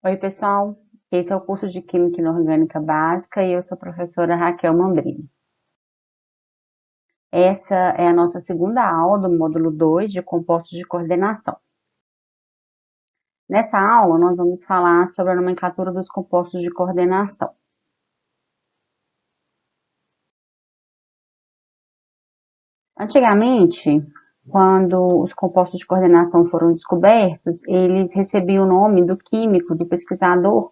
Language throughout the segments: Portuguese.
Oi, pessoal. Esse é o curso de Química Inorgânica Básica e eu sou a professora Raquel Mambrini. Essa é a nossa segunda aula do módulo 2 de compostos de coordenação. Nessa aula, nós vamos falar sobre a nomenclatura dos compostos de coordenação. Antigamente, quando os compostos de coordenação foram descobertos, eles recebiam o nome do químico, do pesquisador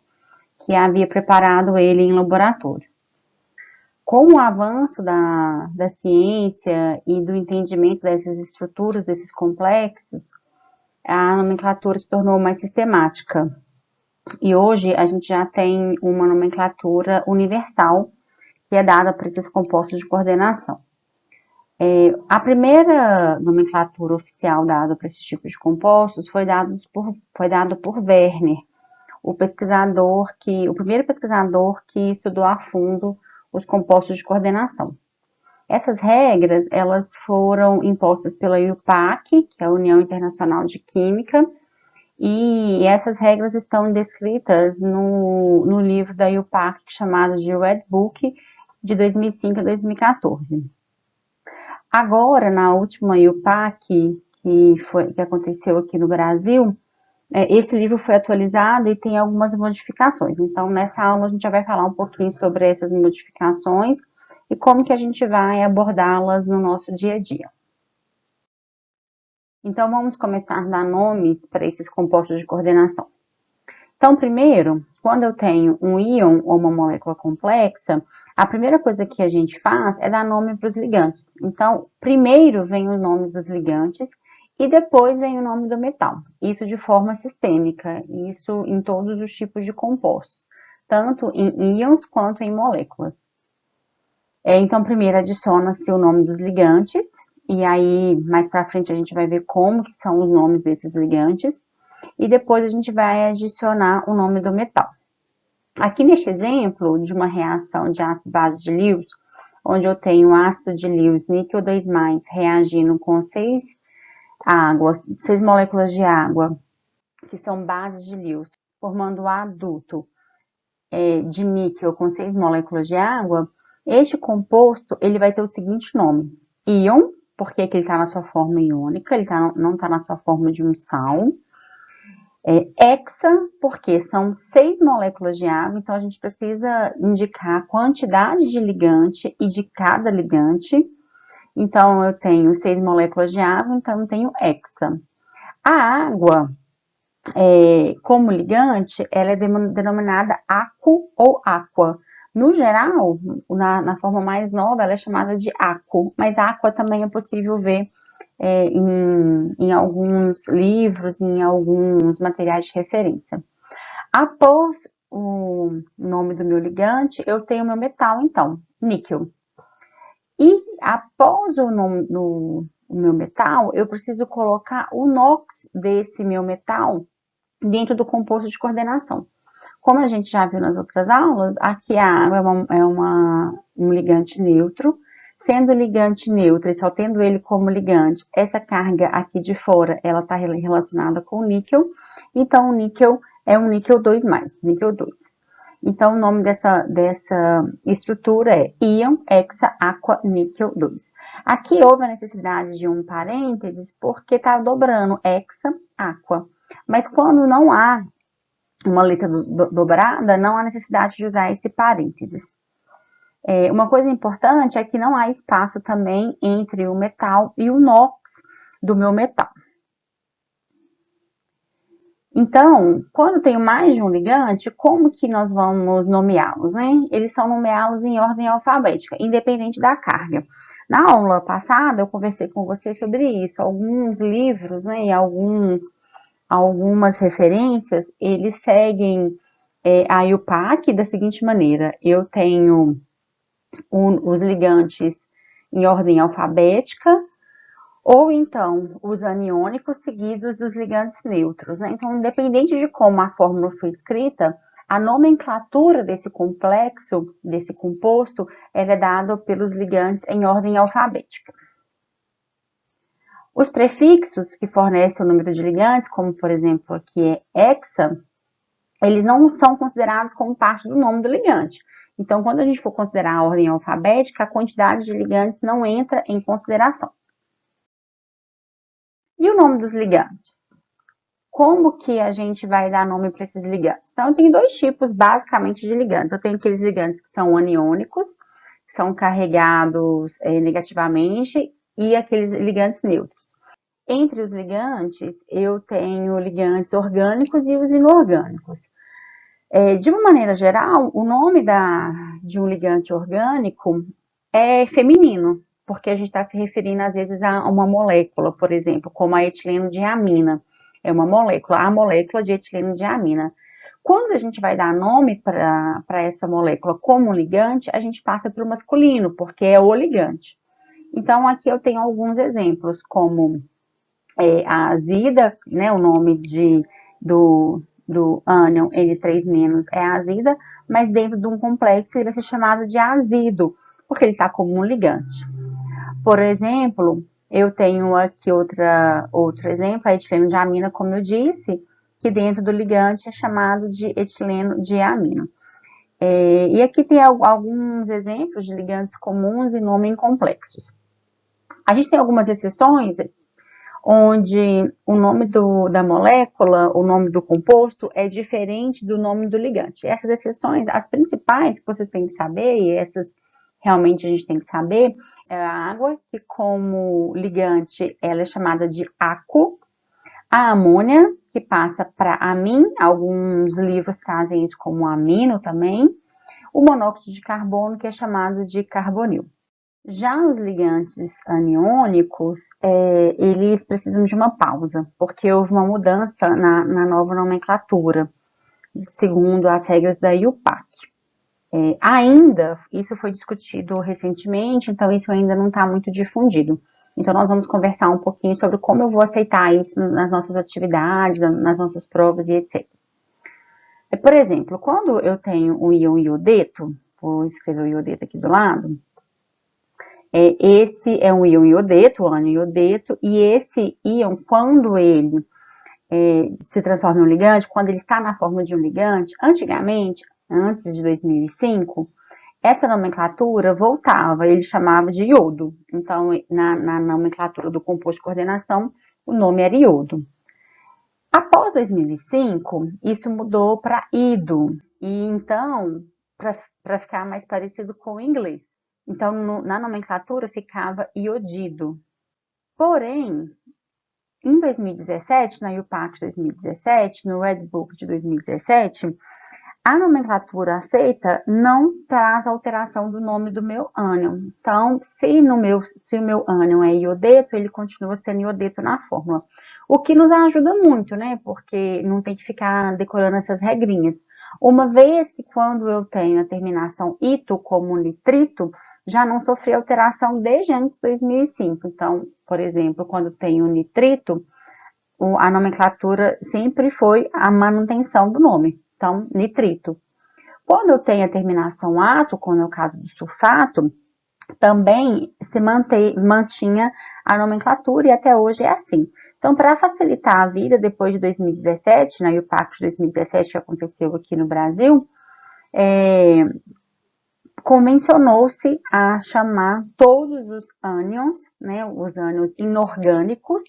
que havia preparado ele em laboratório. Com o avanço da ciência e do entendimento dessas estruturas, desses complexos, a nomenclatura se tornou mais sistemática. E hoje a gente já tem uma nomenclatura universal que é dada para esses compostos de coordenação. A primeira nomenclatura oficial dada para esses tipos de compostos foi dado por Werner, o primeiro pesquisador que estudou a fundo os compostos de coordenação. Essas regras, elas foram impostas pela IUPAC, que é a União Internacional de Química, e essas regras estão descritas no livro da IUPAC, chamado de Red Book, de 2005 a 2014. Agora, na última IUPAC, que aconteceu aqui no Brasil, esse livro foi atualizado e tem algumas modificações. Então, nessa aula, a gente já vai falar um pouquinho sobre essas modificações e como que a gente vai abordá-las no nosso dia a dia. Então, vamos começar a dar nomes para esses compostos de coordenação. Então, primeiro, quando eu tenho um íon ou uma molécula complexa, a primeira coisa que a gente faz é dar nome para os ligantes. Então, primeiro vem o nome dos ligantes e depois vem o nome do metal. Isso de forma sistêmica, isso em todos os tipos de compostos, tanto em íons quanto em moléculas. Então, primeiro adiciona-se o nome dos ligantes, e aí mais para frente a gente vai ver como que são os nomes desses ligantes, e depois a gente vai adicionar o nome do metal. Aqui neste exemplo de uma reação de ácido-base de Lewis, onde eu tenho ácido de Lewis, níquel 2+, reagindo com 6 moléculas de água, que são bases de Lewis, formando o adulto de níquel com 6 moléculas de água, este composto ele vai ter o seguinte nome: íon, porque ele está na sua forma iônica, ele não está na sua forma de um sal. Hexa, porque são 6 moléculas de água, então a gente precisa indicar a quantidade de ligante e de cada ligante. Então, eu tenho 6 moléculas de água, então eu tenho hexa. A água, como ligante, ela é denominada aquo ou aqua. No geral, na forma mais nova, ela é chamada de aquo, mas aqua também é possível ver em alguns livros, em alguns materiais de referência. Após o nome do meu ligante, eu tenho meu metal, então, níquel. E após o nome do meu metal, eu preciso colocar o NOx desse meu metal dentro do composto de coordenação. Como a gente já viu nas outras aulas, aqui a água é um ligante neutro. Sendo ligante neutro e só tendo ele como ligante, essa carga aqui de fora, ela está relacionada com o níquel. Então, o níquel é um níquel 2+, níquel 2. Então, o nome dessa estrutura é íon hexa aqua níquel 2. Aqui houve a necessidade de um parênteses porque está dobrando hexa aqua. Mas quando não há uma letra dobrada, não há necessidade de usar esse parênteses. Uma coisa importante é que não há espaço também entre o metal e o NOx do meu metal. Então, quando tenho mais de um ligante, como que nós vamos nomeá-los, né? Eles são nomeados em ordem alfabética, independente da carga. Na aula passada, eu conversei com vocês sobre isso. Alguns livros, né, e algumas referências, eles seguem a IUPAC da seguinte maneira: eu tenho os ligantes em ordem alfabética, ou então os aniônicos seguidos dos ligantes neutros, né? Então, independente de como a fórmula foi escrita, a nomenclatura desse complexo, desse composto, é dada pelos ligantes em ordem alfabética. Os prefixos que fornecem o número de ligantes, como por exemplo aqui é hexa, eles não são considerados como parte do nome do ligante. Então, quando a gente for considerar a ordem alfabética, a quantidade de ligantes não entra em consideração. E o nome dos ligantes? Como que a gente vai dar nome para esses ligantes? Então, eu tenho dois tipos, basicamente, de ligantes. Eu tenho aqueles ligantes que são aniônicos, que são carregados negativamente, e aqueles ligantes neutros. Entre os ligantes, eu tenho ligantes orgânicos e os inorgânicos. De uma maneira geral, o nome de um ligante orgânico é feminino, porque a gente está se referindo, às vezes, a uma molécula, por exemplo, como a etileno-diamina. É uma molécula, a molécula de etileno-diamina. Quando a gente vai dar nome para essa molécula como ligante, a gente passa para o masculino, porque é o ligante. Então, aqui eu tenho alguns exemplos, como a azida, né, o nome do ânion N3- é azida, mas dentro de um complexo ele vai ser chamado de azido, porque ele está como um ligante. Por exemplo, eu tenho aqui outro exemplo, a etileno-diamina, como eu disse, que dentro do ligante é chamado de etileno-diamina. E aqui tem alguns exemplos de ligantes comuns e nome complexos. A gente tem algumas exceções, onde o nome da molécula, o nome do composto é diferente do nome do ligante. Essas exceções, as principais que vocês têm que saber, e essas realmente a gente tem que saber, é a água, que como ligante ela é chamada de aquo, a amônia, que passa para amin, alguns livros trazem isso como amino também, o monóxido de carbono, que é chamado de carbonil. Já os ligantes aniônicos, eles precisam de uma pausa, porque houve uma mudança na nova nomenclatura, segundo as regras da IUPAC. Ainda, isso foi discutido recentemente, então isso ainda não está muito difundido. Então, nós vamos conversar um pouquinho sobre como eu vou aceitar isso nas nossas atividades, nas nossas provas e etc. Por exemplo, quando eu tenho o íon iodeto, vou escrever o iodeto aqui do lado, esse é um íon iodeto, o ânion iodeto, e esse íon, quando ele se transforma em um ligante, quando ele está na forma de um ligante, antigamente, antes de 2005, essa nomenclatura voltava, ele chamava de iodo. Então, na nomenclatura do composto de coordenação, o nome era iodo. Após 2005, isso mudou para ido, e então, para ficar mais parecido com o inglês. Então, na nomenclatura ficava iodido. Porém, em 2017, na IUPAC 2017, no Red Book de 2017, a nomenclatura aceita não traz alteração do nome do meu ânion. Então, se o meu ânion é iodeto, ele continua sendo iodeto na fórmula. O que nos ajuda muito, né? Porque não tem que ficar decorando essas regrinhas. Uma vez que quando eu tenho a terminação ito como nitrito, já não sofri alteração desde antes de 2005. Então, por exemplo, quando tenho nitrito, a nomenclatura sempre foi a manutenção do nome. Então, nitrito. Quando eu tenho a terminação ato, como é o caso do sulfato, também se mantinha a nomenclatura e até hoje é assim. Então, para facilitar a vida, depois de 2017, na IUPAC de 2017, que aconteceu aqui no Brasil, convencionou-se a chamar todos os ânions, né, os ânions inorgânicos,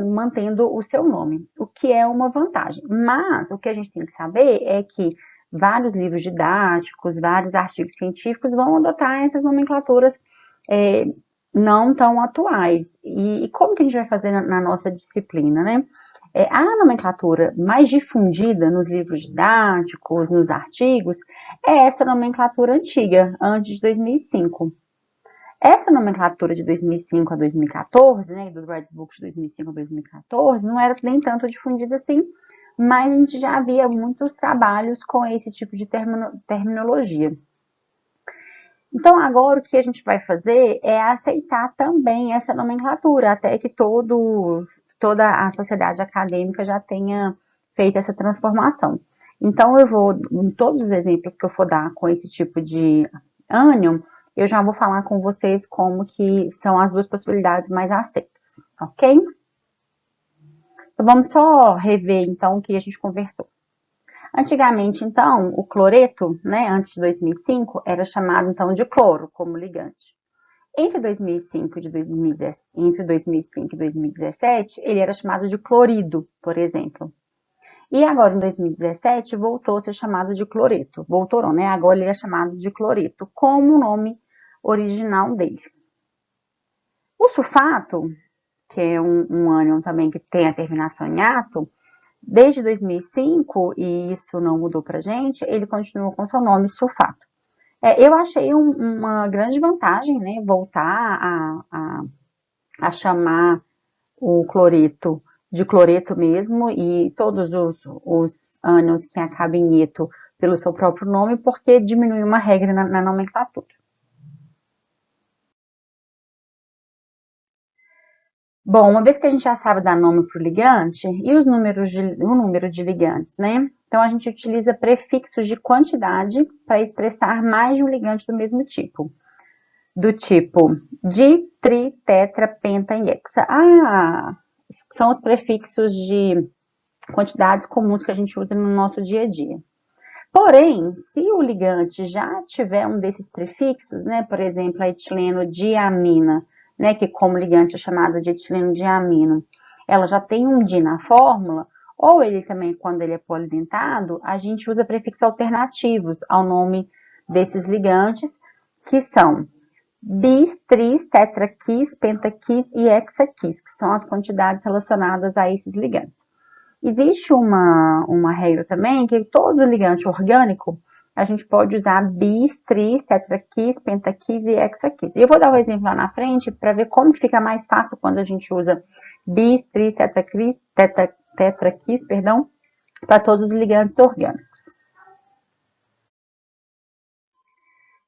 mantendo o seu nome, o que é uma vantagem. Mas o que a gente tem que saber é que vários livros didáticos, vários artigos científicos vão adotar essas nomenclaturas não tão atuais. E como que a gente vai fazer na nossa disciplina, né? A nomenclatura mais difundida nos livros didáticos, nos artigos, é essa nomenclatura antiga, antes de 2005. Essa nomenclatura de 2005 a 2014, né, do Red Book de 2005 a 2014, não era nem tanto difundida assim, mas a gente já havia muitos trabalhos com esse tipo de terminologia. Então, agora o que a gente vai fazer é aceitar também essa nomenclatura, até que toda a sociedade acadêmica já tenha feito essa transformação. Então, eu vou, em todos os exemplos que eu for dar com esse tipo de ânion, eu já vou falar com vocês como que são as duas possibilidades mais aceitas, ok? Então, vamos só rever, então, o que a gente conversou. Antigamente, então, o cloreto, né, antes de 2005, era chamado, então, de cloro, como ligante. Entre 2005 e 2017, ele era chamado de clorido, por exemplo. E agora, em 2017, voltou a ser chamado de cloreto. Voltou, não, né? Agora ele é chamado de cloreto, como o nome original dele. O sulfato, que é um ânion também que tem a terminação em ato, desde 2005, e isso não mudou pra gente, ele continua com seu nome sulfato. Eu achei uma grande vantagem, né, voltar a chamar o cloreto de cloreto mesmo e todos os ânions que acabam em eto pelo seu próprio nome, porque diminui uma regra na nomenclatura. Bom, uma vez que a gente já sabe dar nome para o ligante e o número de ligantes, né? Então a gente utiliza prefixos de quantidade para expressar mais de um ligante do mesmo tipo. Do tipo di, tri, tetra, penta e hexa. São os prefixos de quantidades comuns que a gente usa no nosso dia a dia. Porém, se o ligante já tiver um desses prefixos, né, por exemplo, a etileno-diamina, né, que como ligante é chamada de etileno-diamino, ela já tem um di na fórmula, ou ele também, quando ele é polidentado, a gente usa prefixos alternativos ao nome desses ligantes, que são bis, tris, tetraquis, pentaquis e hexaquis, que são as quantidades relacionadas a esses ligantes. Existe uma regra também que todo ligante orgânico a gente pode usar bis, tris, tetraquis, pentaquis e hexaquis. E eu vou dar um exemplo lá na frente para ver como fica mais fácil quando a gente usa bis, tris, tetraquis, para todos os ligantes orgânicos.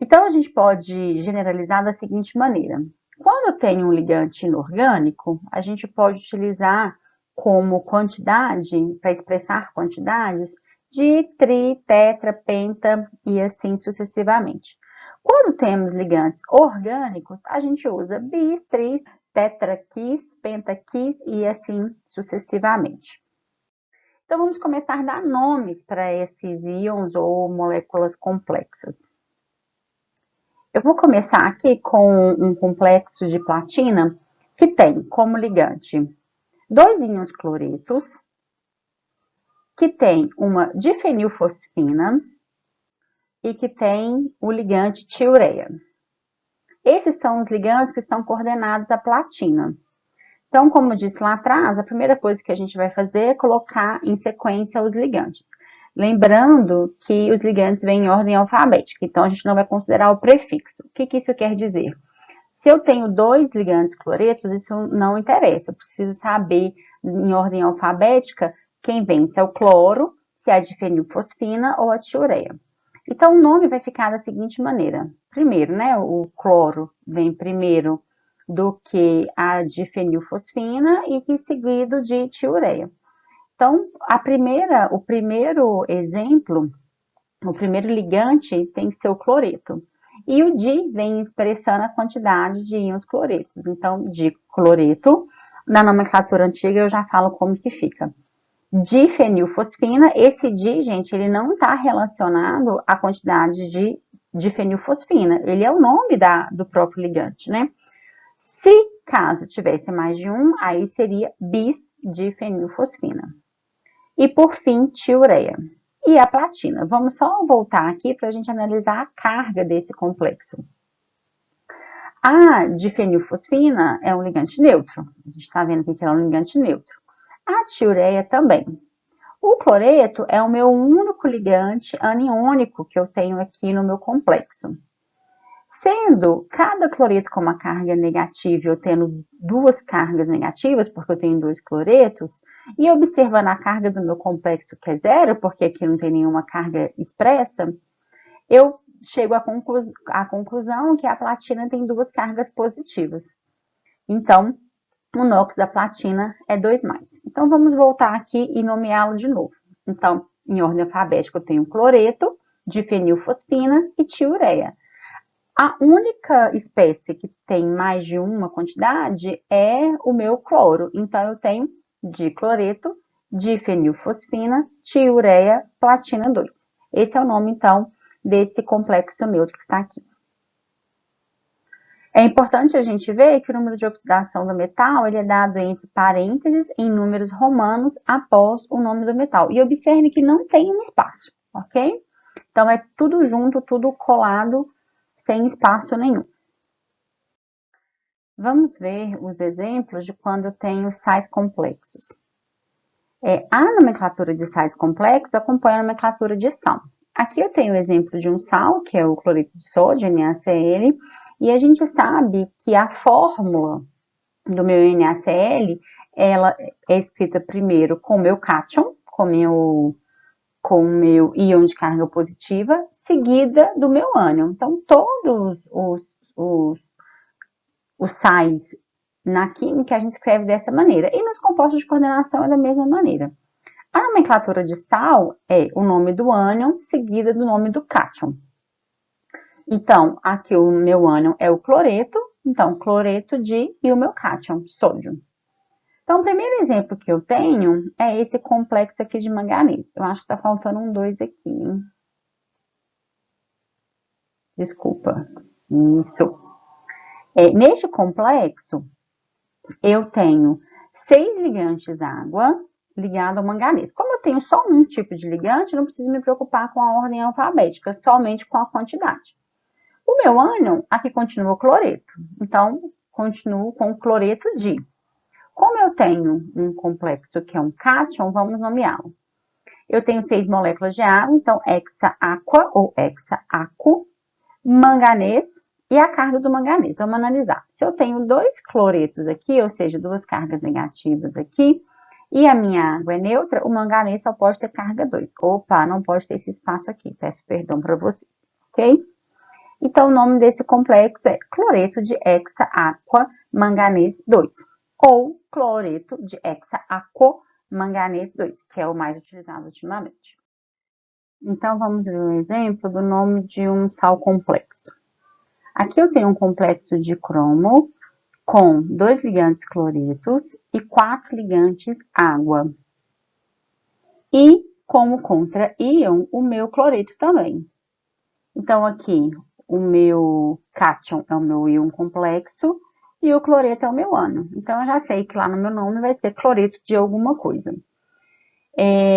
Então, a gente pode generalizar da seguinte maneira. Quando eu tenho um ligante inorgânico, a gente pode utilizar como quantidade, para expressar quantidades, de tri, tetra, penta e assim sucessivamente. Quando temos ligantes orgânicos, a gente usa bis, tris, tetraquis, pentaquis e assim sucessivamente. Então, vamos começar a dar nomes para esses íons ou moléculas complexas. Eu vou começar aqui com um complexo de platina que tem como ligante dois íons cloretos, que tem uma difenilfosfina e que tem o ligante tiureia. Esses são os ligantes que estão coordenados à platina. Então, como eu disse lá atrás, a primeira coisa que a gente vai fazer é colocar em sequência os ligantes. Lembrando que os ligantes vêm em ordem alfabética, então a gente não vai considerar o prefixo. O que isso quer dizer? Se eu tenho dois ligantes cloretos, isso não interessa. Eu preciso saber, em ordem alfabética, quem vem, se é o cloro, se é a difenilfosfina ou a tiureia. Então, o nome vai ficar da seguinte maneira. Primeiro, né, o cloro vem primeiro do que a difenilfosfina e seguido de tiureia. Então, o primeiro exemplo, o primeiro ligante tem que ser o cloreto. E o di vem expressando a quantidade de íons cloretos. Então, dicloreto, na nomenclatura antiga eu já falo como que fica. Difenilfosfina, esse di, gente, ele não está relacionado à quantidade de difenilfosfina. Ele é o nome do próprio ligante, né? Se caso tivesse mais de um, aí seria bis-difenilfosfina. E por fim, tiureia. E a platina. Vamos só voltar aqui para a gente analisar a carga desse complexo. A difenilfosfina é um ligante neutro. A gente está vendo aqui que ela é um ligante neutro. A tiureia também. O cloreto é o meu único ligante aniônico que eu tenho aqui no meu complexo. Sendo cada cloreto com uma carga negativa, eu tendo duas cargas negativas, porque eu tenho dois cloretos, e observando a carga do meu complexo, que é zero, porque aqui não tem nenhuma carga expressa, eu chego à conclusão que a platina tem duas cargas positivas. Então, o NOx da platina é 2+. Então, vamos voltar aqui e nomeá-lo de novo. Então, em ordem alfabética, eu tenho cloreto, difenilfosfina e tiureia. A única espécie que tem mais de uma quantidade é o meu cloro. Então, eu tenho dicloreto, difenilfosfina, tiureia, platina 2. Esse é o nome, então, desse complexo neutro que está aqui. É importante a gente ver que o número de oxidação do metal ele é dado entre parênteses em números romanos após o nome do metal. E observe que não tem um espaço, ok? Então, é tudo junto, tudo colado, sem espaço nenhum. Vamos ver os exemplos de quando eu tenho sais complexos. A nomenclatura de sais complexos acompanha a nomenclatura de sal. Aqui eu tenho o exemplo de um sal, que é o cloreto de sódio, NaCl, e a gente sabe que a fórmula do meu NaCl, ela é escrita primeiro com o meu cátion, com o meu íon de carga positiva, seguida do meu ânion. Então, todos os sais na química a gente escreve dessa maneira. E nos compostos de coordenação é da mesma maneira. A nomenclatura de sal é o nome do ânion seguida do nome do cátion. Então, aqui o meu ânion é o cloreto, então cloreto de e o meu cátion, sódio. Então, o primeiro exemplo que eu tenho é esse complexo aqui de manganês. Eu acho que tá faltando um 2 aqui, hein? Desculpa. Isso. Neste complexo, eu tenho 6 ligantes água ligado ao manganês. Como eu tenho só um tipo de ligante, não preciso me preocupar com a ordem alfabética, somente com a quantidade. O meu ânion, aqui continua o cloreto. Então, continuo com o cloreto de. Como eu tenho um complexo que é um cátion, vamos nomeá-lo. Eu tenho 6 moléculas de água, então hexa-aqua ou hexa-aco, manganês e a carga do manganês. Vamos analisar. Se eu tenho 2 cloretos aqui, ou seja, 2 cargas negativas aqui, e a minha água é neutra, o manganês só pode ter carga 2. Opa, não pode ter esse espaço aqui. Peço perdão para você, ok? Então, o nome desse complexo é cloreto de hexa-aqua manganês 2, ou cloreto de hexa-aquo manganês 2, que é o mais utilizado ultimamente. Então, vamos ver um exemplo do nome de um sal complexo. Aqui eu tenho um complexo de cromo com 2 ligantes cloretos e 4 ligantes água. E como contra-íon, o meu cloreto também. Então, aqui, o meu cátion é o meu íon complexo e o cloreto é o meu ânion. Então, eu já sei que lá no meu nome vai ser cloreto de alguma coisa.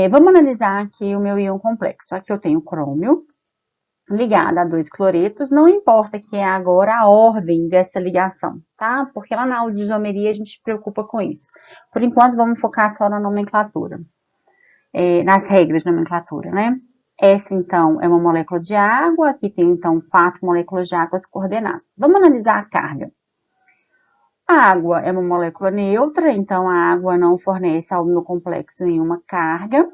Vamos analisar aqui o meu íon complexo. Aqui eu tenho crômio ligado a 2 cloretos. Não importa que é agora a ordem dessa ligação, tá? Porque lá na aula de isomeria a gente se preocupa com isso. Por enquanto, vamos focar só na nomenclatura, nas regras de nomenclatura, né? Essa, então, é uma molécula de água. Aqui tem, então, 4 moléculas de água coordenadas. Vamos analisar a carga. A água é uma molécula neutra, então a água não fornece ao meu complexo nenhuma carga.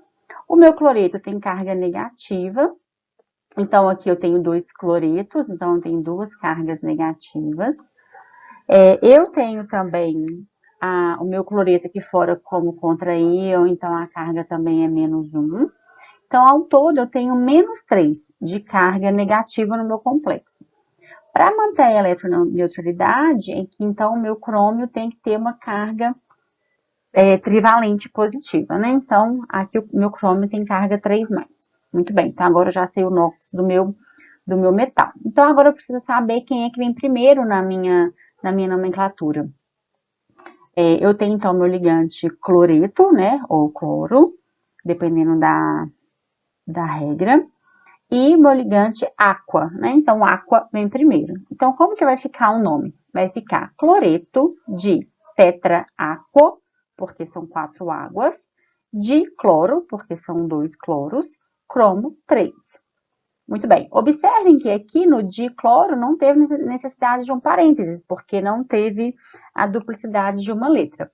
O meu cloreto tem carga negativa. Então, aqui eu tenho 2 cloretos, então eu tenho 2 cargas negativas. Eu tenho também o meu cloreto aqui fora como contra-íon, então a carga também é menos 1. Então, ao todo, eu tenho menos 3 de carga negativa no meu complexo. Para manter a eletroneutralidade, é que, então, o meu crômio tem que ter uma carga trivalente positiva, né? Então, aqui o meu crômio tem carga 3+. Muito bem, então agora eu já sei o NOx do meu metal. Então, agora eu preciso saber quem é que vem primeiro na minha nomenclatura. Eu tenho, então, meu ligante cloreto, né? Ou cloro, dependendo da regra, e meu ligante aqua, né? Então, aqua vem primeiro. Então, como que vai ficar o nome? Vai ficar cloreto de tetra-aquo, porque são 4 águas, de cloro, porque são 2 cloros, cromo 3. Muito bem. Observem que aqui no dicloro não teve necessidade de um parênteses, porque não teve a duplicidade de uma letra.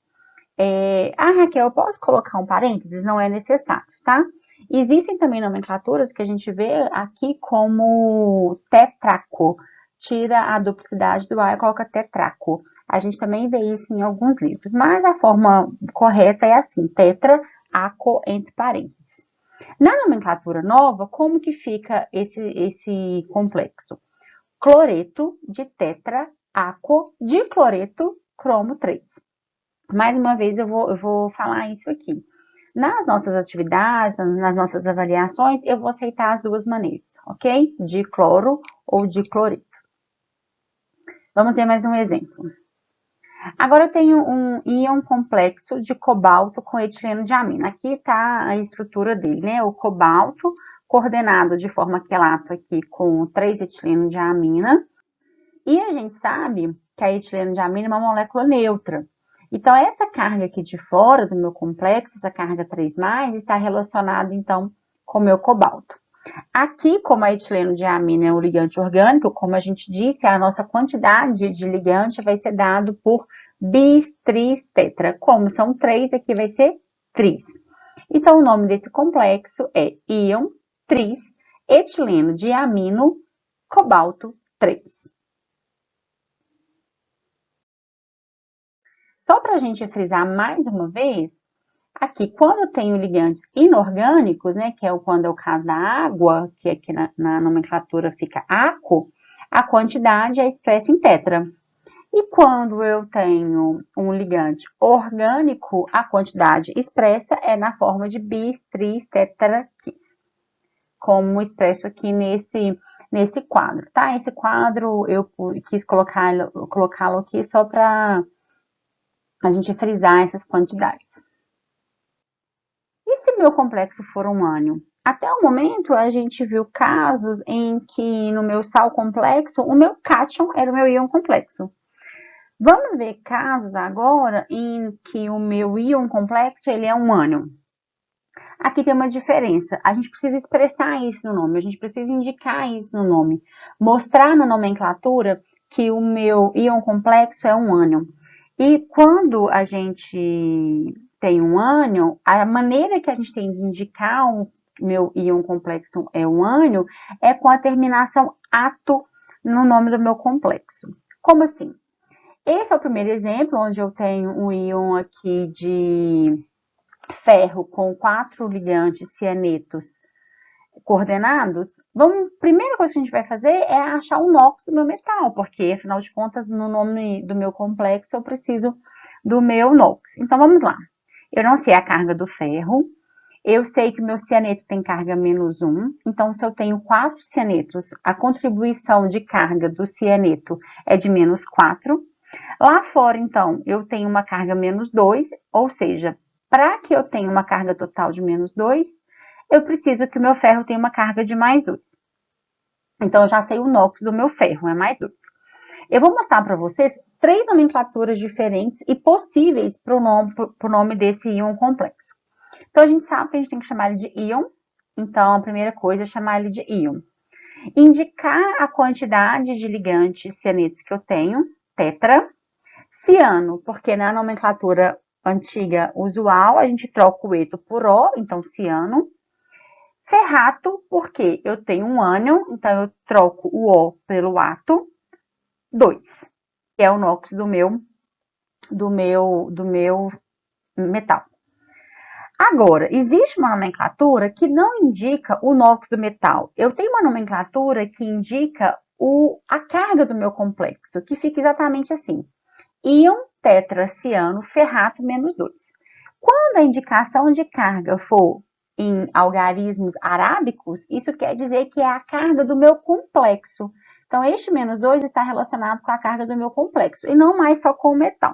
Raquel, eu posso colocar um parênteses? Não é necessário, tá? Existem também nomenclaturas que a gente vê aqui como tetraco. Tira a duplicidade do A e coloca tetraco. A gente também vê isso em alguns livros, mas a forma correta é assim, tetra, aco, entre parênteses. Na nomenclatura nova, como que fica esse complexo? Cloreto de tetra, aquo, dicloreto, cromo 3. Mais uma vez eu vou falar isso aqui. Nas nossas atividades, nas nossas avaliações, eu vou aceitar as duas maneiras, ok? De cloro ou de clorito. Vamos ver mais um exemplo. Agora eu tenho um íon complexo de cobalto com etileno de amina. Aqui está a estrutura dele, né? O cobalto coordenado de forma quelato aqui com 3 etileno de amina. E a gente sabe que a etileno de amina é uma molécula neutra. Então, essa carga aqui de fora do meu complexo, essa carga 3+, está relacionada, então, com o meu cobalto. Aqui, como a etileno de amina é um ligante orgânico, como a gente disse, a nossa quantidade de ligante vai ser dado por bis, tris, tetra. Como são 3, aqui vai ser tris. Então, o nome desse complexo é íon tris etileno de amino cobalto 3. Só para a gente frisar mais uma vez, aqui, quando eu tenho ligantes inorgânicos, né, que é quando é o caso da água, que aqui na nomenclatura fica aquo, a quantidade é expressa em tetra. E quando eu tenho um ligante orgânico, a quantidade expressa é na forma de bis, tris, tetra, quis. Como expresso aqui nesse quadro, tá? Esse quadro eu quis colocá-lo aqui só para a gente frisar essas quantidades. E se meu complexo for um ânion? Até o momento, a gente viu casos em que no meu sal complexo, o meu cátion era o meu íon complexo. Vamos ver casos agora em que o meu íon complexo ele é um ânion. Aqui tem uma diferença. A gente precisa expressar isso no nome, a gente precisa indicar isso no nome. Mostrar na nomenclatura que o meu íon complexo é um ânion. E quando a gente tem um ânion, a maneira que a gente tem de indicar o meu íon complexo é um ânion é com a terminação ato no nome do meu complexo. Como assim? Esse é o primeiro exemplo, onde eu tenho um íon aqui de ferro com 4 ligantes cianetos coordenados. Primeira coisa que a gente vai fazer é achar o NOx do meu metal, porque, afinal de contas, no nome do meu complexo, eu preciso do meu NOx. Então, vamos lá. Eu não sei a carga do ferro. Eu sei que o meu cianeto tem carga -1. Então, se eu tenho 4 cianetos, a contribuição de carga do cianeto é de -4. Lá fora, então, eu tenho uma carga -2, ou seja, para que eu tenha uma carga total de -2, eu preciso que o meu ferro tenha uma carga de +2. Então, eu já sei o NOx do meu ferro, é +2. Eu vou mostrar para vocês 3 nomenclaturas diferentes e possíveis para o nome desse íon complexo. Então, a gente sabe que a gente tem que chamar ele de íon. Então, a primeira coisa é chamar ele de íon. Indicar a quantidade de ligantes cianetos que eu tenho, tetra. Ciano, porque na nomenclatura antiga usual, a gente troca o eto por O, então ciano. Ferrato, porque eu tenho um ânion, então eu troco o O pelo ato, 2, que é o NOx do meu metal. Agora, existe uma nomenclatura que não indica o NOx do metal. Eu tenho uma nomenclatura que indica a carga do meu complexo, que fica exatamente assim. Íon tetraciano ferrato -2. Quando a indicação de carga for em algarismos arábicos, isso quer dizer que é a carga do meu complexo. Então, este -2 está relacionado com a carga do meu complexo, e não mais só com o metal.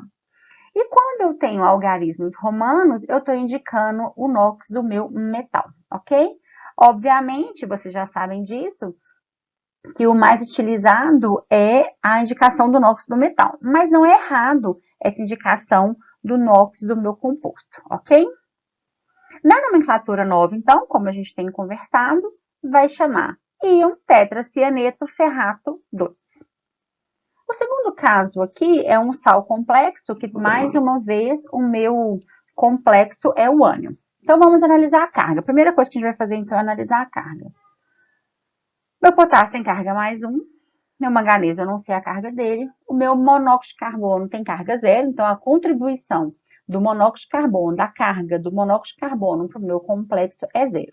E quando eu tenho algarismos romanos, eu estou indicando o NOx do meu metal, ok? Obviamente, vocês já sabem disso, que o mais utilizado é a indicação do NOx do metal, mas não é errado essa indicação do NOx do meu composto, ok? Na nomenclatura nova, então, como a gente tem conversado, vai chamar íon tetracianeto ferrato 2. O segundo caso aqui é um sal complexo, que mais uma vez o meu complexo é o ânion. Então, vamos analisar a carga. A primeira coisa que a gente vai fazer, então, é analisar a carga. Meu potássio tem carga +1, meu manganês eu não sei a carga dele, o meu monóxido de carbono tem carga 0, então a contribuição do monóxido de carbono, da carga do monóxido de carbono para o meu complexo é 0.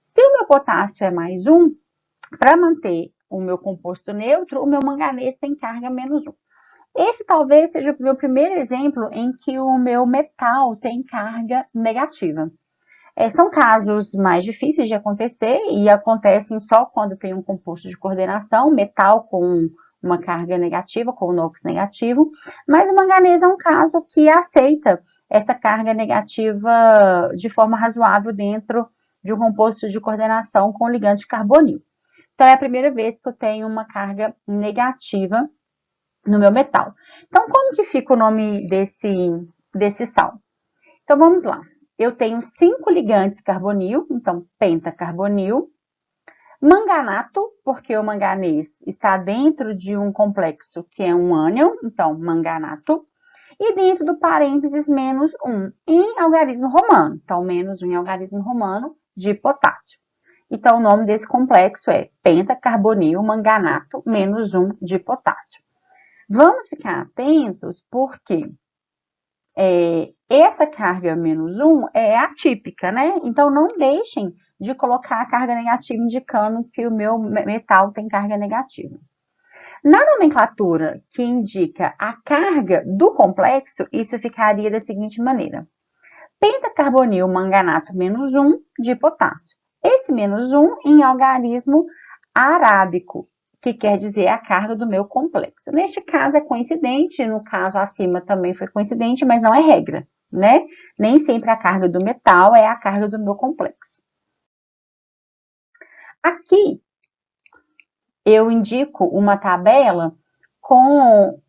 Se o meu potássio é +1, para manter o meu composto neutro, o meu manganês tem carga -1. Esse talvez seja o meu primeiro exemplo em que o meu metal tem carga negativa. São casos mais difíceis de acontecer e acontecem só quando tem um composto de coordenação, metal com uma carga negativa, com o NOx negativo, mas o manganês é um caso que aceita essa carga negativa de forma razoável dentro de um composto de coordenação com ligante carbonil. Então, é a primeira vez que eu tenho uma carga negativa no meu metal. Então, como que fica o nome desse sal? Então, vamos lá. Eu tenho 5 ligantes carbonil, então pentacarbonil. Manganato, porque o manganês está dentro de um complexo que é um ânion, então manganato. E dentro do parênteses menos 1 em algarismo romano, então menos 1 em algarismo romano de potássio. Então, o nome desse complexo é pentacarbonil manganato menos 1 de potássio. Vamos ficar atentos porque essa carga menos 1 é atípica, né? Então, não deixem de colocar a carga negativa indicando que o meu metal tem carga negativa. Na nomenclatura que indica a carga do complexo, isso ficaria da seguinte maneira. Pentacarbonil manganato menos 1 de potássio. Esse menos 1 em algarismo arábico, que quer dizer a carga do meu complexo. Neste caso é coincidente, no caso acima também foi coincidente, mas não é regra, né? Nem sempre a carga do metal é a carga do meu complexo. Aqui eu indico uma tabela com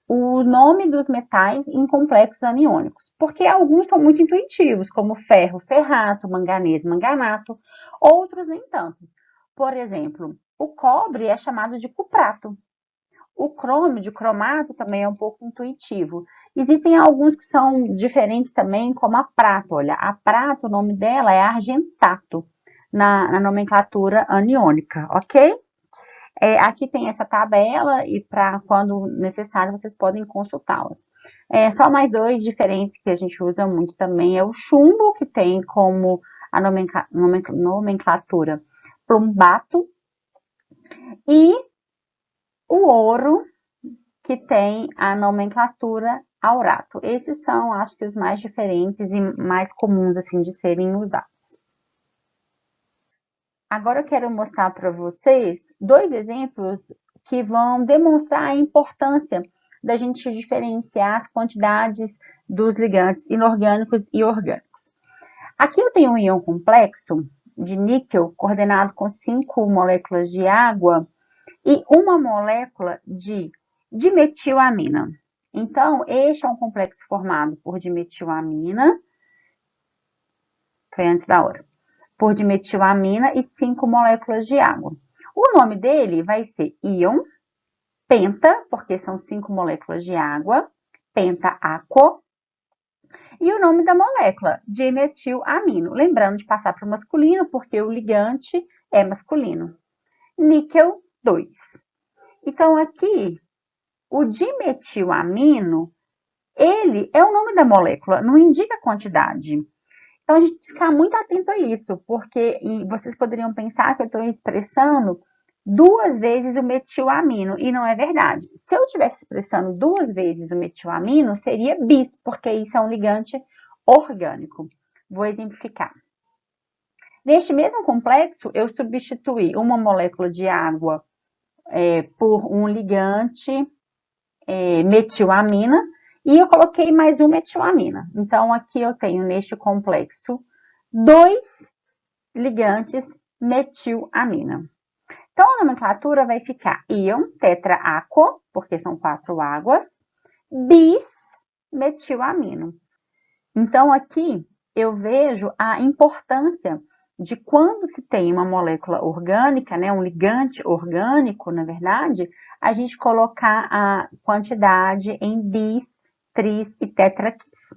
o nome dos metais em complexos aniônicos, porque alguns são muito intuitivos, como ferro, ferrato, manganês, manganato, outros nem tanto. Por exemplo, o cobre é chamado de cuprato. O crômio, de cromato, também é um pouco intuitivo. Existem alguns que são diferentes também, como a prata. Olha, a prata, o nome dela é argentato, na nomenclatura aniônica, ok? Aqui tem essa tabela e para quando necessário vocês podem consultá-las. Só mais dois diferentes que a gente usa muito também é o chumbo, que tem como a nomenclatura plumbato, e o ouro, que tem a nomenclatura aurato. Esses são, acho que, os mais diferentes e mais comuns assim de serem usados. Agora eu quero mostrar para vocês dois exemplos que vão demonstrar a importância da gente diferenciar as quantidades dos ligantes inorgânicos e orgânicos. Aqui eu tenho um íon complexo de níquel coordenado com 5 moléculas de água e uma molécula de dimetilamina. Então, este é um complexo formado por dimetilamina, foi antes da hora, por dimetilamina e 5 moléculas de água. O nome dele vai ser íon penta, porque são 5 moléculas de água, penta-aquo, e o nome da molécula, dimetilamino. Lembrando de passar para o masculino, porque o ligante é masculino. Níquel 2. Então, aqui, o dimetilamino, ele é o nome da molécula, não indica a quantidade. Então, a gente tem que ficar muito atento a isso, porque vocês poderiam pensar que eu estou expressando 2 vezes o metilamino, e não é verdade. Se eu estivesse expressando 2 vezes o metilamino, seria bis, porque isso é um ligante orgânico. Vou exemplificar. Neste mesmo complexo, eu substituí uma molécula de água por um ligante metilamina, e eu coloquei mais uma metilamina. Então, aqui eu tenho neste complexo 2 ligantes metilamina. Então, a nomenclatura vai ficar íon tetra-aquo, porque são 4 águas, bis metilamino. Então, aqui eu vejo a importância de quando se tem uma molécula orgânica, né, um ligante orgânico, na verdade, a gente colocar a quantidade em bis, tris e tetraquis.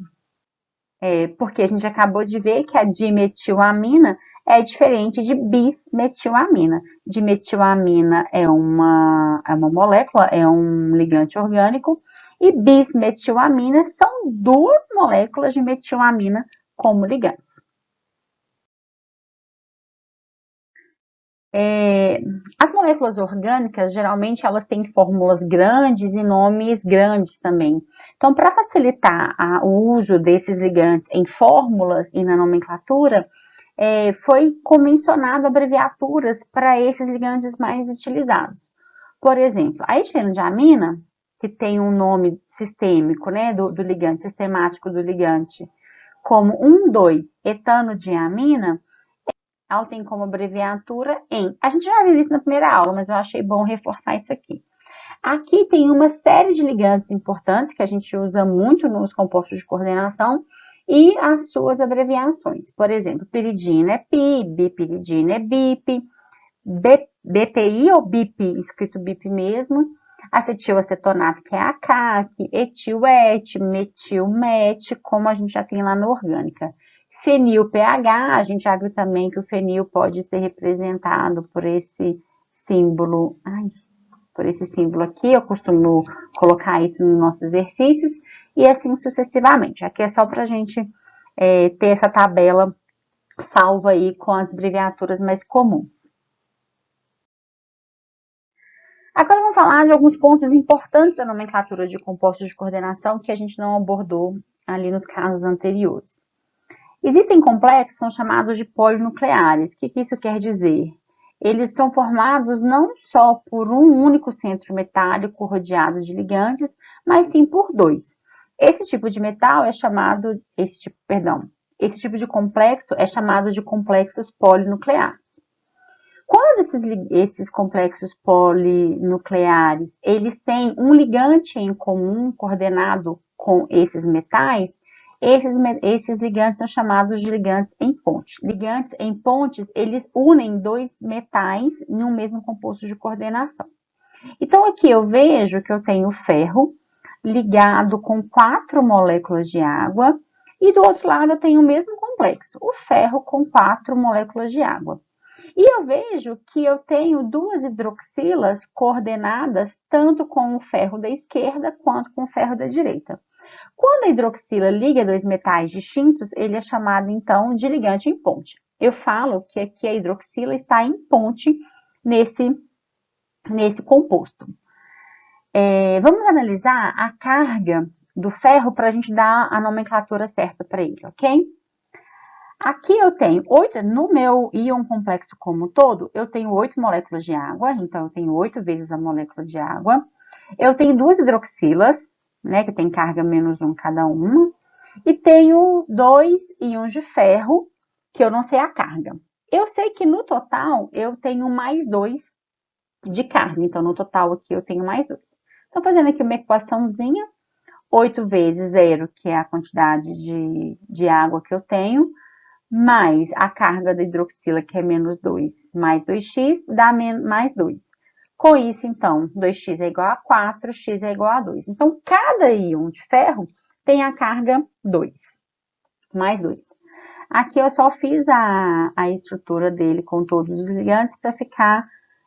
Porque a gente acabou de ver que a dimetilamina é diferente de bismetilamina. Dimetilamina é uma molécula, é um ligante orgânico, e bismetilamina são 2 moléculas de metilamina como ligantes. As moléculas orgânicas, geralmente, elas têm fórmulas grandes e nomes grandes também. Então, para facilitar o uso desses ligantes em fórmulas e na nomenclatura, foi convencionado abreviaturas para esses ligantes mais utilizados. Por exemplo, a etilenodiamina, que tem um nome sistêmico, né, do ligante, sistemático do ligante, como 1,2-etanodiamina, ela tem como abreviatura EN. A gente já viu isso na primeira aula, mas eu achei bom reforçar isso aqui. Aqui tem uma série de ligantes importantes que a gente usa muito nos compostos de coordenação e as suas abreviações. Por exemplo, piridina é PI, bipiridina é BIP, BPI ou BIP, escrito BIP mesmo, acetilacetonato, que é ACAC, etil-et, metil-met, como a gente já tem lá na orgânica. Fenil-PH, a gente já viu também que o fenil pode ser representado por esse símbolo, aqui, eu costumo colocar isso nos nossos exercícios, e assim sucessivamente. Aqui é só para a gente ter essa tabela salva aí com as abreviaturas mais comuns. Agora vamos falar de alguns pontos importantes da nomenclatura de compostos de coordenação que a gente não abordou ali nos casos anteriores. Existem complexos que são chamados de polinucleares. O que isso quer dizer? Eles são formados não só por um único centro metálico rodeado de ligantes, mas sim por dois. Esse tipo de metal é chamado, esse tipo de complexo é chamado de complexos polinucleares. Quando esses complexos polinucleares, eles têm um ligante em comum coordenado com esses metais, esses ligantes são chamados de ligantes em ponte. Ligantes em pontes, eles unem dois metais em um mesmo composto de coordenação. Então, aqui eu vejo que eu tenho ferro ligado com 4 moléculas de água, e do outro lado eu tenho o mesmo complexo, o ferro com 4 moléculas de água. E eu vejo que eu tenho 2 hidroxilas coordenadas tanto com o ferro da esquerda quanto com o ferro da direita. Quando a hidroxila liga dois metais distintos, ele é chamado, então, de ligante em ponte. Eu falo que aqui a hidroxila está em ponte nesse composto. Vamos analisar a carga do ferro para a gente dar a nomenclatura certa para ele, ok? Aqui eu tenho 8, no meu íon complexo como um todo, eu tenho 8 moléculas de água, então eu tenho 8 vezes a molécula de água. Eu tenho 2 hidroxilas, né, que tem carga -1 cada uma, e tenho 2 íons de ferro, que eu não sei a carga. Eu sei que no total eu tenho mais 2 de carga, então no total aqui eu tenho mais 2. Então, fazendo aqui uma equaçãozinha, 8 vezes 0, que é a quantidade de água que eu tenho, mais a carga da hidroxila, que é -2, mais 2x, dá mais 2. Com isso, então, 2x é igual a 4, x é igual a 2. Então, cada íon de ferro tem a carga 2, mais 2. Aqui eu só fiz a estrutura dele com todos os ligantes para ficar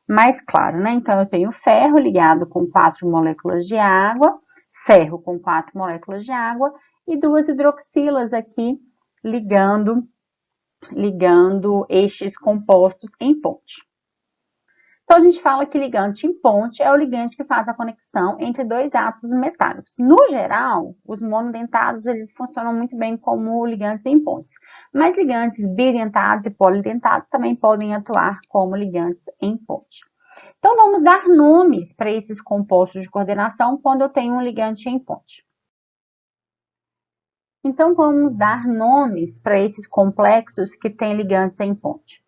mais claro, né? Então, eu tenho ferro ligado com 4 moléculas de água, ferro com 4 moléculas de água e 2 hidroxilas aqui ligando estes compostos em ponte. Então, a gente fala que ligante em ponte é o ligante que faz a conexão entre dois átomos metálicos. No geral, os monodentados eles funcionam muito bem como ligantes em pontes, mas ligantes bidentados e polidentados também podem atuar como ligantes em ponte. Então, vamos dar nomes para esses compostos de coordenação quando eu tenho um ligante em ponte. Então, vamos dar nomes para esses complexos que têm ligantes em ponte.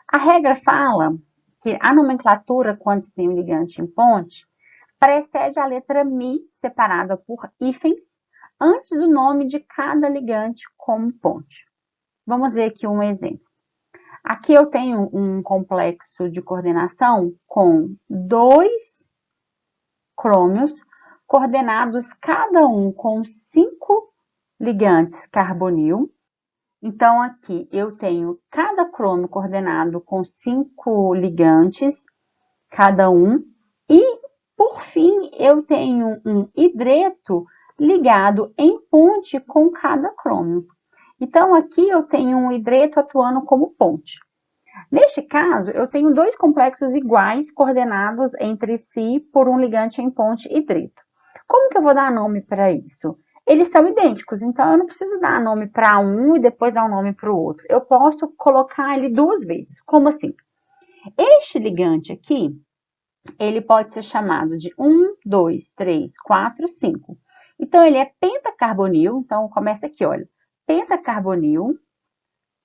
A regra fala que a nomenclatura, quando se tem um ligante em ponte, precede a letra Mi, separada por hífens, antes do nome de cada ligante como ponte. Vamos ver aqui um exemplo. Aqui eu tenho um complexo de coordenação com 2 crômios, coordenados cada um com 5 ligantes carbonil. Então, aqui eu tenho cada crômio coordenado com 5 ligantes, cada um, e, por fim, eu tenho um hidreto ligado em ponte com cada crômio. Então, aqui eu tenho um hidreto atuando como ponte. Neste caso, eu tenho dois complexos iguais coordenados entre si por um ligante em ponte hidrito. Como que eu vou dar nome para isso? Eles são idênticos, então eu não preciso dar nome para um e depois dar um nome para o outro. Eu posso colocar ele duas vezes. Como assim? Este ligante aqui, ele pode ser chamado de 1, 2, 3, 4, 5. Então, ele é pentacarbonil. Então, começa aqui, olha. Pentacarbonil,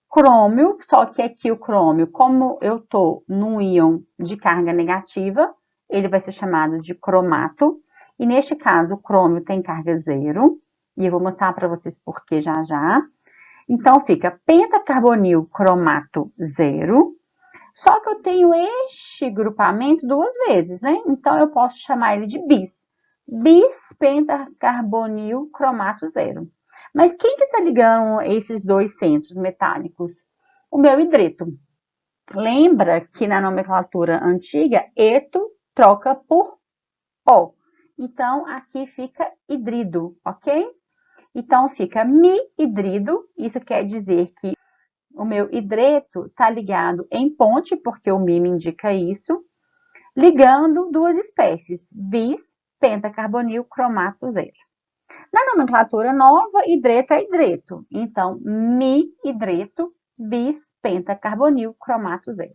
crômio, só que aqui o crômio, como eu estou num íon de carga negativa, ele vai ser chamado de cromato. E neste caso, o crômio tem carga zero. E eu vou mostrar para vocês por que já já. Então, fica pentacarbonil cromato zero. Só que eu tenho este grupamento duas vezes, né? Então, eu posso chamar ele de bis. Bis pentacarbonil cromato zero. Mas quem que está ligando esses dois centros metálicos? O meu hidreto. Lembra que na nomenclatura antiga, eto troca por O. Então, aqui fica hidrido, ok? Então, fica mi-hidrido. Isso quer dizer que o meu hidreto está ligado em ponte, porque o mi me indica isso, ligando duas espécies, bis, pentacarbonil, cromato zero. Na nomenclatura nova, hidreto é hidreto. Então, mi-hidreto, bis, pentacarbonil, cromato zero.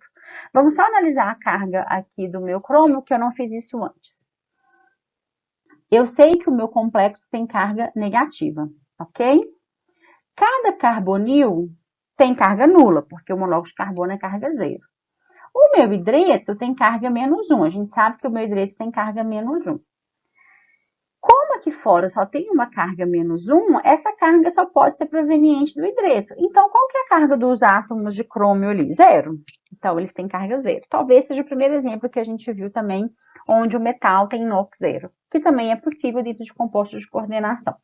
Vamos só analisar a carga aqui do meu cromo, que eu não fiz isso antes. Eu sei que o meu complexo tem carga negativa, ok? Cada carbonil tem carga nula, porque o monóxido de carbono é carga zero. O meu hidreto tem carga menos 1. A gente sabe que o meu hidreto tem carga menos 1. Como aqui fora só tem uma carga menos 1, essa carga só pode ser proveniente do hidreto. Então, qual que é a carga dos átomos de crômio ali? Zero. Então, eles têm carga zero. Talvez seja o primeiro exemplo que a gente viu também, onde o metal tem inox zero, que também é possível dentro de compostos de coordenação.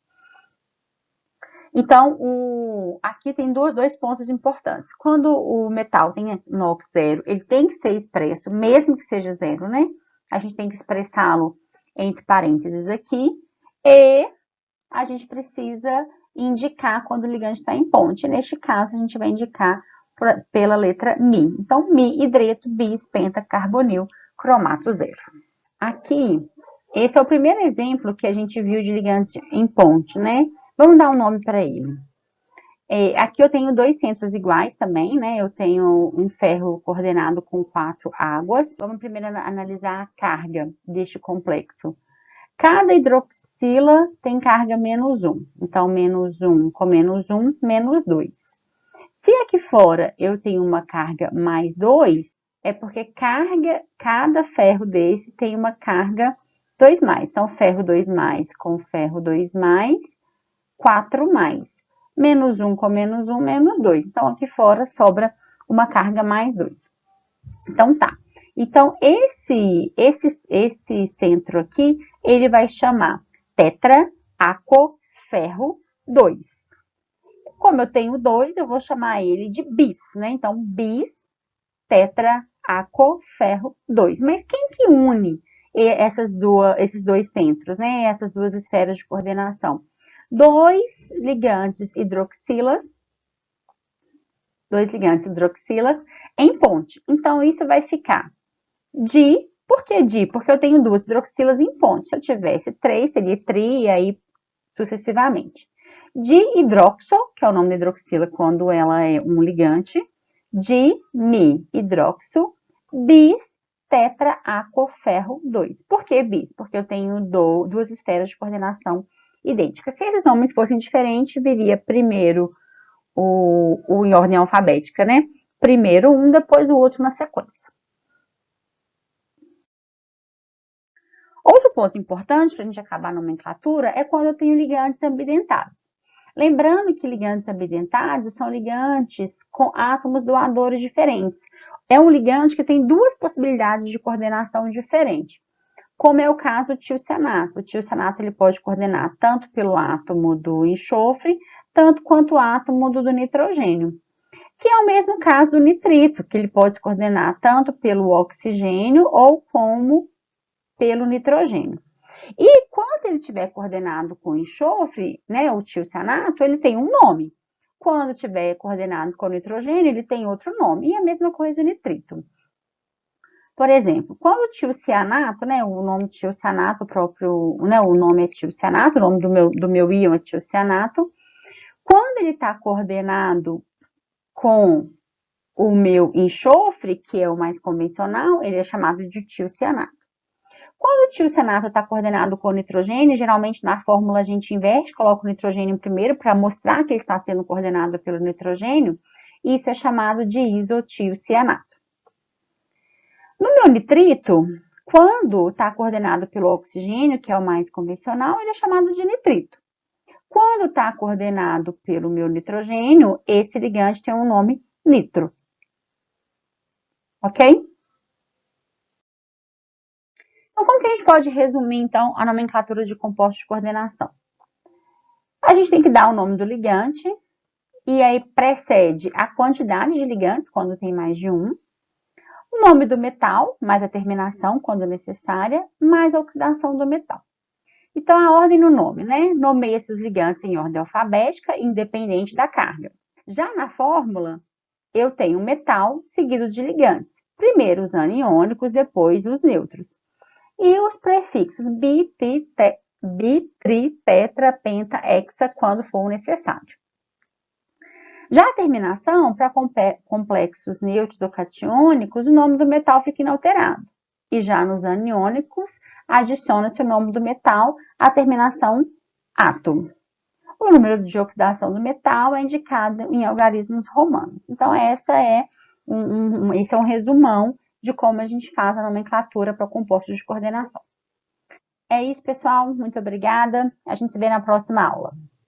Então, aqui tem dois pontos importantes. Quando o metal tem inox zero, ele tem que ser expresso, mesmo que seja zero, né? A gente tem que expressá-lo entre parênteses aqui. E a gente precisa indicar quando o ligante está em ponte. Neste caso, a gente vai indicar pela letra Mi. Então, Mi, hidreto, bis, pentacarbonil, cromato zero. Aqui, esse é o primeiro exemplo que a gente viu de ligante em ponte, né? Vamos dar um nome para ele. Aqui eu tenho dois centros iguais também, né? Eu tenho um ferro coordenado com 4 águas. Vamos primeiro analisar a carga deste complexo. Cada hidroxila tem carga menos 1. Então, menos 1 com menos 1, menos 2. Se aqui fora eu tenho uma carga mais 2, é porque cada ferro desse tem uma carga 2 mais. Então, ferro 2 mais com ferro 2 mais, 4 mais. Menos 1 com menos 1, menos 2. Então, aqui fora sobra uma carga mais 2. Então, tá. Então, esse centro aqui, ele vai chamar tetra-aquo-ferro 2. Como eu tenho 2, eu vou chamar ele de bis, né? Então, bis, tetra-aquo-ferro 2. Mas quem que une esses dois centros, né? Essas duas esferas de coordenação? Dois ligantes hidroxilas em ponte. Então, isso vai ficar di. Por que di? Porque eu tenho duas hidroxilas em ponte. Se eu tivesse 3, seria tri, e aí sucessivamente. Dihidroxo, que é o nome da hidroxila quando ela é um ligante. Di-mi-hidroxo. Bis, tetra-aquo-ferro 2. Por que bis? Porque eu tenho duas esferas de coordenação idênticas. Se esses nomes fossem diferentes, viria primeiro em ordem alfabética, né? Primeiro um, depois o outro na sequência. Outro ponto importante para a gente acabar a nomenclatura é quando eu tenho ligantes ambidentados. Lembrando que ligantes ambidentados são ligantes com átomos doadores diferentes. É um ligante que tem duas possibilidades de coordenação diferentes, como é o caso do tiocianato. O tiocianato ele pode coordenar tanto pelo átomo do enxofre, tanto quanto o átomo do nitrogênio. Que é o mesmo caso do nitrito, que ele pode coordenar tanto pelo oxigênio ou como pelo nitrogênio. E quando ele estiver coordenado com enxofre, né, o tiocianato, ele tem um nome. Quando tiver coordenado com nitrogênio, ele tem outro nome. E a mesma coisa o nitrito. Por exemplo, quando o tiocianato, né, o nome tiocianato próprio, né, o nome é tiocianato, o nome do meu íon é tiocianato. Quando ele está coordenado com o meu enxofre, que é o mais convencional, ele é chamado de tiocianato. Quando o tiocianato está coordenado com o nitrogênio, geralmente na fórmula a gente inverte, coloca o nitrogênio primeiro para mostrar que ele está sendo coordenado pelo nitrogênio, e isso é chamado de isotiocianato. No meu nitrito, quando está coordenado pelo oxigênio, que é o mais convencional, ele é chamado de nitrito. Quando está coordenado pelo meu nitrogênio, esse ligante tem um nome nitro. Ok? Então, como que a gente pode resumir, então, a nomenclatura de compostos de coordenação? A gente tem que dar o nome do ligante, e aí precede a quantidade de ligantes, quando tem mais de um, o nome do metal, mais a terminação, quando necessária, mais a oxidação do metal. Então, a ordem no nome, né? Nomeia esses ligantes em ordem alfabética, independente da carga. Já na fórmula, eu tenho metal seguido de ligantes. Primeiro os aniônicos, depois os neutros. E os prefixos bi, tri, tetra, penta, hexa, quando for necessário. Já a terminação, para complexos neutros ou catiônicos, o nome do metal fica inalterado. E já nos aniônicos, adiciona-se o nome do metal à terminação átomo. O número de oxidação do metal é indicado em algarismos romanos. Então, esse é um resumão de como a gente faz a nomenclatura para compostos de coordenação. É isso, pessoal. Muito obrigada. A gente se vê na próxima aula.